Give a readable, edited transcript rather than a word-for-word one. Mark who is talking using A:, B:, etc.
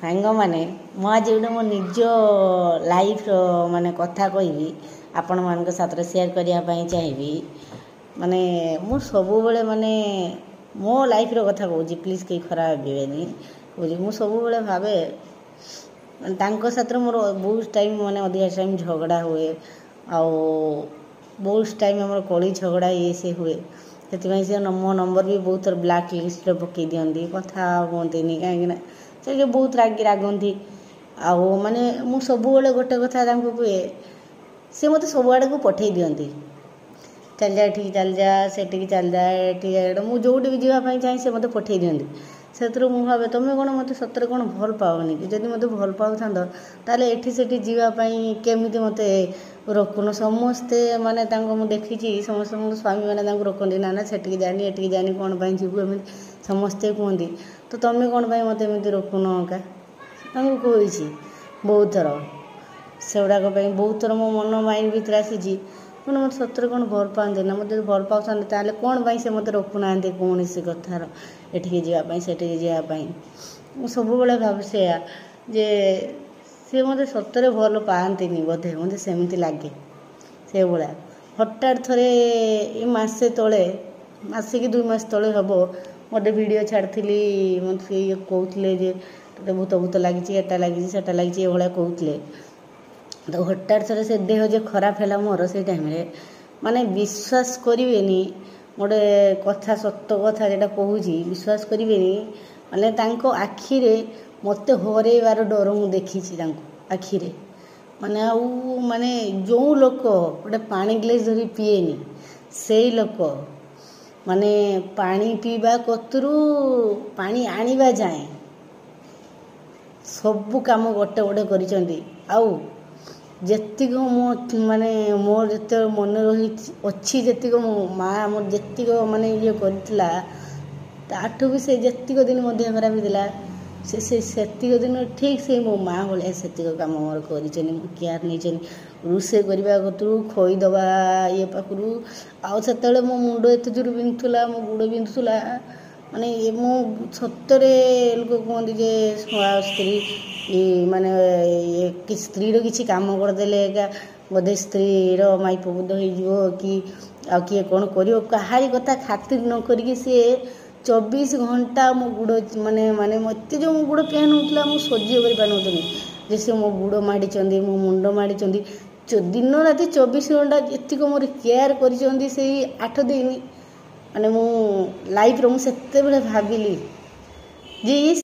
A: सांग माने मु आज गोटे मो निज लाइफ माने कथा कहबी आपण मान साथ शेयर करने चाहिए माने मु सब बेले माने मो लाइफ रो कथा कहूँ प्लीज कहीं खराब भावेनी कहूँ मु सब बेले भावे साथ मोर बहुत टाइम माने अधिक टाइम झगड़ा हुए आउ बहुत टाइम आम कली झगड़ा ये से हुए से मो नंबर भी बहुत थर ब्लैक लिस्ट पकई दिखती कथा कहते कहीं से बहुत रागंती आउ माने मु सब गोटे कथा कहे सी मत सब आड़ को पठे दिखती चल जा ठीक चल जा से चल जा मुझे जो भी जावाई चाहे से मत पठे दिखती से भावे तुम्हें कौन मत सतरे कौन भल पाओनी कि जब मत भल पाऊ ताले एठी सेठी जीवाई केमी मत रोकुन समस्ते माने देखी समस्त स्वामी मैंने रोकती ना ना से जानी एटिकी जानी कौन जीवु एम समस्ते कहती तो तुम्हें कौन मत एमती रोकुन का कही बहुत थर से गुड़ाक बहुत थर मो मन माइंड भीतर आसी मैंने मत सतरे कौन भल पाते ना मत भल पाते ताले कौन से मत रोकुना कौन सी कथार एटिकी जावाई से जावाई सब भाव से जे सी मत सतरे भल पाती बोधे मत सेमती लगे से भाया हठात थे मसे तले मसे कि 2 मास तले हम गोटे वीडियो छाड़ी मत ये कहते जे तो भूत भूत लगी एटा लगी सेटा लगी ये भाया कहते तो हठात थे से देह जो खराब है मोर से टाइम माने विश्वास करेनि गोटे कथा सत्य कथा जेटा कहूँ विश्वास करेनि माने आखिरे मत हरैबार डर मु देखी आखिरे माने आउ माने जो लोक गोटे पानी ग्लास धरी पीएनि से लोक माने पानी पीवा कतरू पानी आनिबा जाए सबू काम गोटे गोटे करिसेंती आउ जेतिक मो माने मोर जिते मन रही अच्छी जेतिक मो माँ मोर जेतिक माने ये करथिला ताठू भी से जेतिक दिन मो देह खराब होता सेतिक दिन ठीक से मो माँ भाया सेतिक काम मोर कर केयर नहीं रोसे करने कतरू खोईदबा ये पाखु आउ से मो मुंड एत जोर बिंधुला मो गुड़ बिंधुला माने मो सतरे लोक कहते जे स्त्री माने कि स्त्री किसी काम करदे बोधे स्त्री माइप बुध हो कि आ किए कौन कर कहारी कथा खातिर न करी सी 24 घंटा मो गुड़ माने माने मत जो मो गुड़ पेन होता मुझे सह्य कर सी मो गुड़ माड़ी मो मुंड माड़ी दिन राति 24 घंटा जी मोर केयर कर 8 दिन माने मो लाइफ रो मुझे भाविली जे